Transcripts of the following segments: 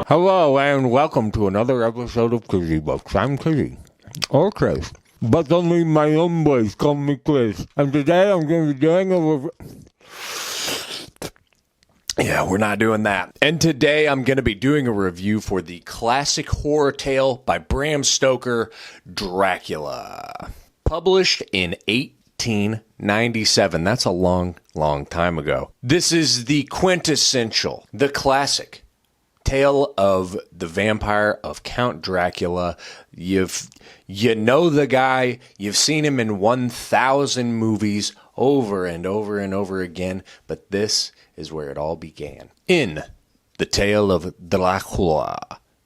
Hello and welcome to another episode of Kizzy Books. I'm Kizzy, or Chris, but only my own boys call me Chris. And today I'm going to be doing we're not doing that. And today I'm going to be doing a review for the classic horror tale by Bram Stoker, Dracula. Published in 1897. That's a long, long time ago. This is the quintessential, the classic tale of the vampire of Count Dracula. You know the guy, you've seen him in 1,000 movies over and over and over again, but this is where it all began. In the tale of Dracula,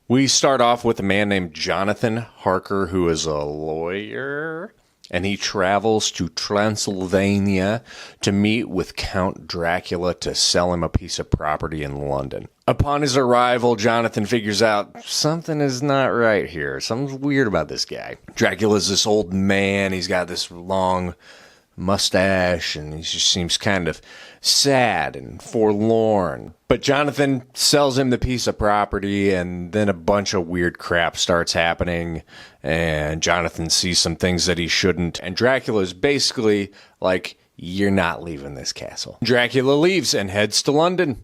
we start off with a man named Jonathan Harker, who is a lawyer, and he travels to Transylvania to meet with Count Dracula to sell him a piece of property in London. Upon his arrival, Jonathan figures out something is not right here. Something's weird about this guy. Dracula's this old man. He's got this long mustache, and he just seems kind of sad and forlorn. But Jonathan sells him the piece of property, and then a bunch of weird crap starts happening, and Jonathan sees some things that he shouldn't, and Dracula's basically like, you're not leaving this castle. Dracula leaves and heads to London,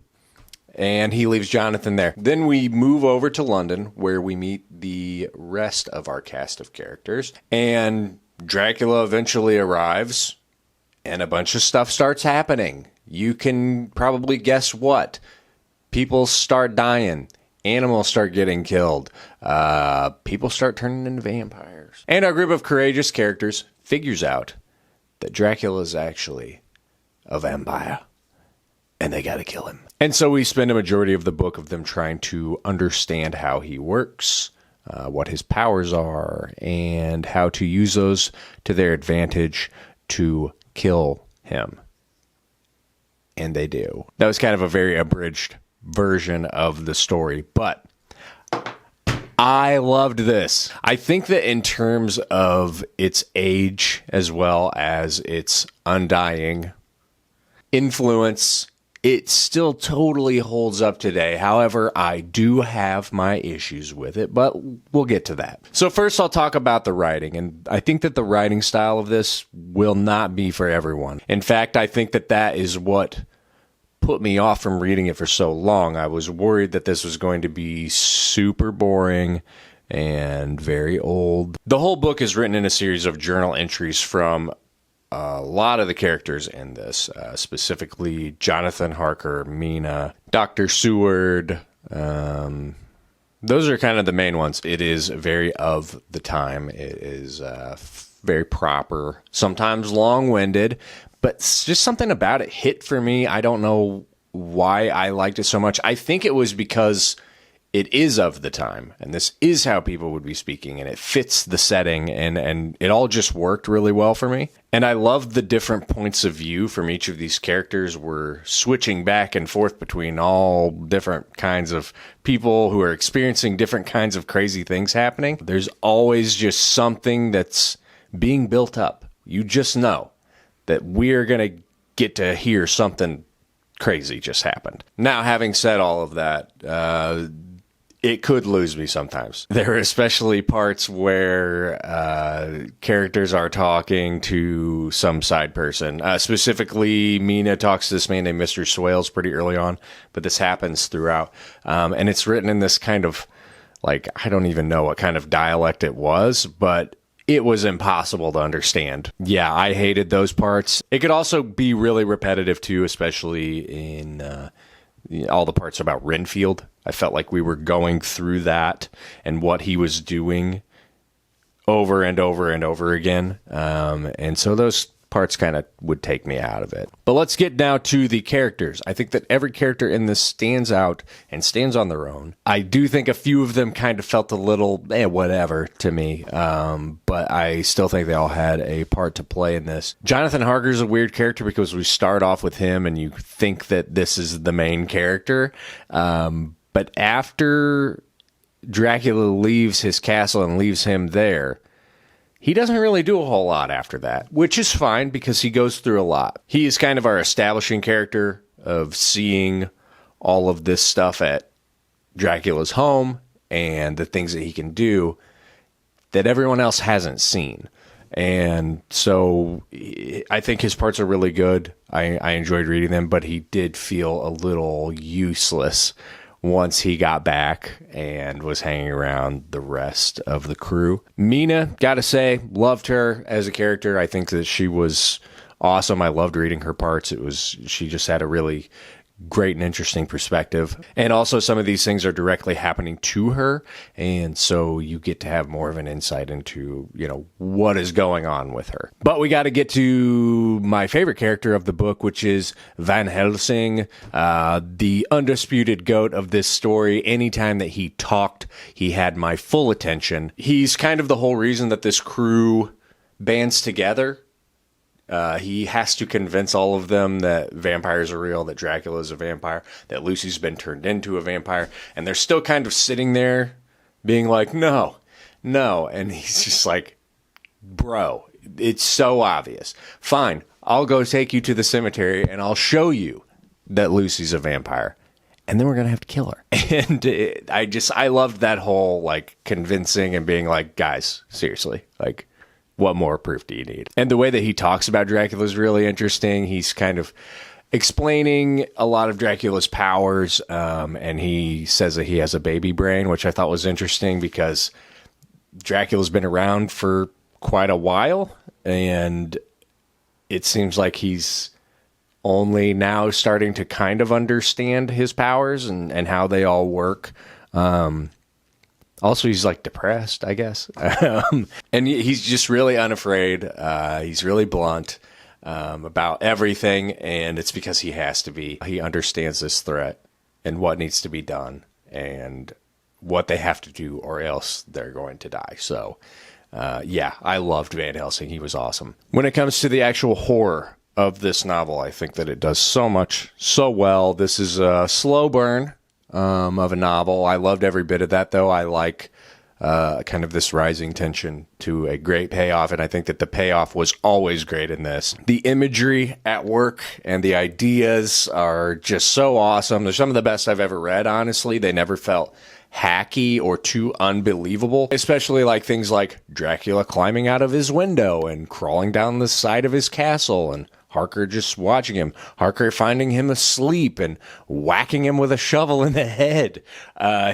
and he leaves Jonathan there. Then we move over to London, where we meet the rest of our cast of characters, and Dracula eventually arrives, and a bunch of stuff starts happening. You can probably guess what. People start dying. Animals start getting killed. People start turning into vampires. And our group of courageous characters figures out that Dracula is actually a vampire, and they gotta kill him. And so we spend a majority of the book of them trying to understand how he works, what his powers are, and how to use those to their advantage to kill him. And they do. That was kind of a very abridged version of the story, but I loved this. I think that in terms of its age as well as its undying influence, it still totally holds up today. However, I do have my issues with it, but we'll get to that. So first I'll talk about the writing, and I think that the writing style of this will not be for everyone. In fact, I think that that is what put me off from reading it for so long. I was worried that this was going to be super boring and very old. The whole book is written in a series of journal entries from a lot of the characters in this, specifically Jonathan Harker, Mina, Dr. Seward. Those are kind of the main ones. It is very of the time. It is very proper, sometimes long-winded, but just something about it hit for me. I don't know why I liked it so much. I think it was because it is of the time, and this is how people would be speaking, and it fits the setting, and it all just worked really well for me. And I loved the different points of view from each of these characters. We're switching back and forth between all different kinds of people who are experiencing different kinds of crazy things happening. There's always just something that's being built up. You just know that we're going to get to hear something crazy just happened. Now, having said all of that, it could lose me sometimes. There are especially parts where characters are talking to some side person. Specifically, Mina talks to this man named Mr. Swales pretty early on, but this happens throughout. And it's written in this kind of, like, I don't even know what kind of dialect it was, but it was impossible to understand. Yeah, I hated those parts. It could also be really repetitive too, especially in all the parts about Renfield. I felt like we were going through that and what he was doing over and over and over again. And so those parts kind of would take me out of it. But let's get now to the characters. I think that every character in this stands out and stands on their own. I do think a few of them kind of felt a little whatever to me, but I still think they all had a part to play in this. Jonathan Harker's a weird character because we start off with him and you think that this is the main character, but after Dracula leaves his castle and leaves him there, he doesn't really do a whole lot after that, which is fine because he goes through a lot. He is kind of our establishing character of seeing all of this stuff at Dracula's home and the things that he can do that everyone else hasn't seen. And so I think his parts are really good. I enjoyed reading them, but he did feel a little useless once he got back and was hanging around the rest of the crew. Mina, gotta say, loved her as a character. I think that she was awesome. I loved reading her parts. She just had a really great and interesting perspective. And also some of these things are directly happening to her. And so you get to have more of an insight into, what is going on with her. But we got to get to my favorite character of the book, which is Van Helsing, the undisputed goat of this story. Anytime that he talked, he had my full attention. He's kind of the whole reason that this crew bands together. He has to convince all of them that vampires are real, that Dracula is a vampire, that Lucy's been turned into a vampire, and they're still kind of sitting there being like, no. And he's just like, bro, it's so obvious. Fine, I'll go take you to the cemetery and I'll show you that Lucy's a vampire. And then we're going to have to kill her. And I loved that whole convincing and being like, guys, seriously, what more proof do you need? And the way that he talks about Dracula is really interesting. He's kind of explaining a lot of Dracula's powers, and he says that he has a baby brain, which I thought was interesting because Dracula's been around for quite a while, and it seems like he's only now starting to kind of understand his powers and how they all work. Also, he's depressed, I guess. And he's just really unafraid. He's really blunt about everything. And it's because he has to be. He understands this threat and what needs to be done and what they have to do or else they're going to die. So, I loved Van Helsing. He was awesome. When it comes to the actual horror of this novel, I think that it does so well. This is a slow burn of a novel. I loved every bit of that, though. I like kind of this rising tension to a great payoff, and I think that the payoff was always great in this. The imagery at work and the ideas are just so awesome. They're some of the best I've ever read, honestly. They never felt hacky or too unbelievable, especially things like Dracula climbing out of his window and crawling down the side of his castle, and Harker just watching him, Harker finding him asleep and whacking him with a shovel in the head,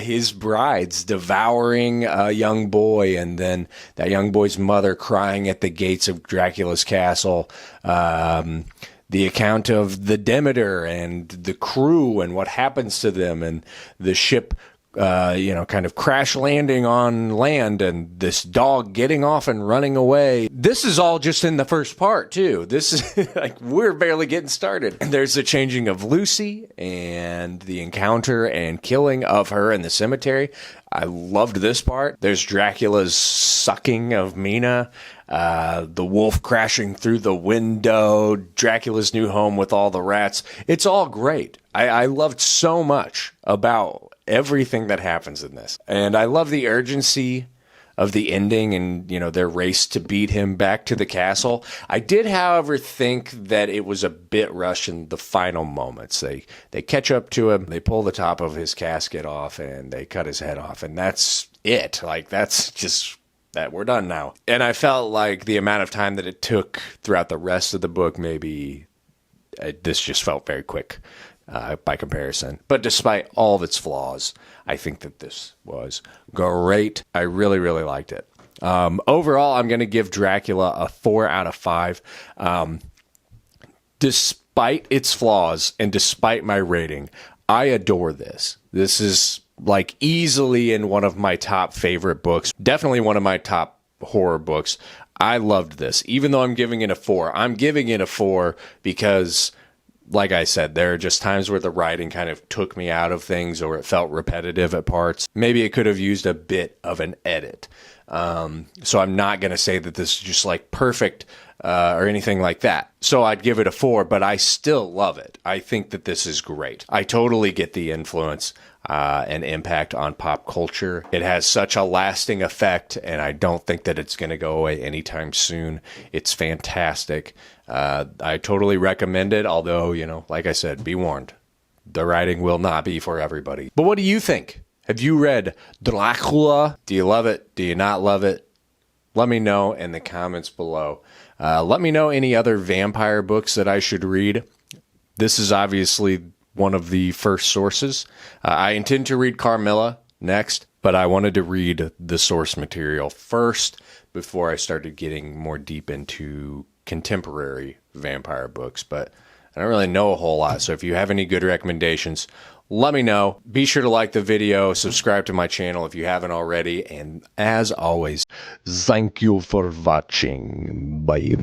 his brides devouring a young boy, and then that young boy's mother crying at the gates of Dracula's castle, the account of the Demeter and the crew and what happens to them, and the ship kind of crash landing on land and this dog getting off and running away. This is all just in the first part, too. This is we're barely getting started. And there's the changing of Lucy and the encounter and killing of her in the cemetery. I loved this part. There's Dracula's sucking of Mina, the wolf crashing through the window, Dracula's new home with all the rats. It's all great. I loved so much about everything that happens in this. And I love the urgency of the ending and, their race to beat him back to the castle. I did, however, think that it was a bit rushed in the final moments. They catch up to him, they pull the top of his casket off, and they cut his head off. And that's it. That's just that we're done now. And I felt like the amount of time that it took throughout the rest of the book, maybe this just felt very quick. By comparison. But despite all of its flaws, I think that this was great. I really, really liked it. Overall, I'm going to give Dracula a 4 out of 5. Despite its flaws and despite my rating, I adore this. This is easily in one of my top favorite books. Definitely one of my top horror books. I loved this. Even though I'm giving it a 4, I'm giving it a 4 because, like I said, there are just times where the writing kind of took me out of things or it felt repetitive at parts. Maybe it could have used a bit of an edit. So I'm not going to say that this is just perfect or anything like that. So I'd give it a 4, but I still love it. I think that this is great. I totally get the influence and impact on pop culture. It has such a lasting effect, and I don't think that it's going to go away anytime soon. It's fantastic. I totally recommend it, although, like I said, be warned. The writing will not be for everybody. But what do you think Have you read Dracula? Do you love it? Do you not love it? Let me know in the comments below. Let me know any other vampire books that I should read. This is obviously one of the first sources. I intend to read Carmilla next, but I wanted to read the source material first before I started getting more deep into contemporary vampire books. But I don't really know a whole lot, so if you have any good recommendations, let me know. Be sure to like the video, subscribe to my channel if you haven't already, and as always, thank you for watching. Bye.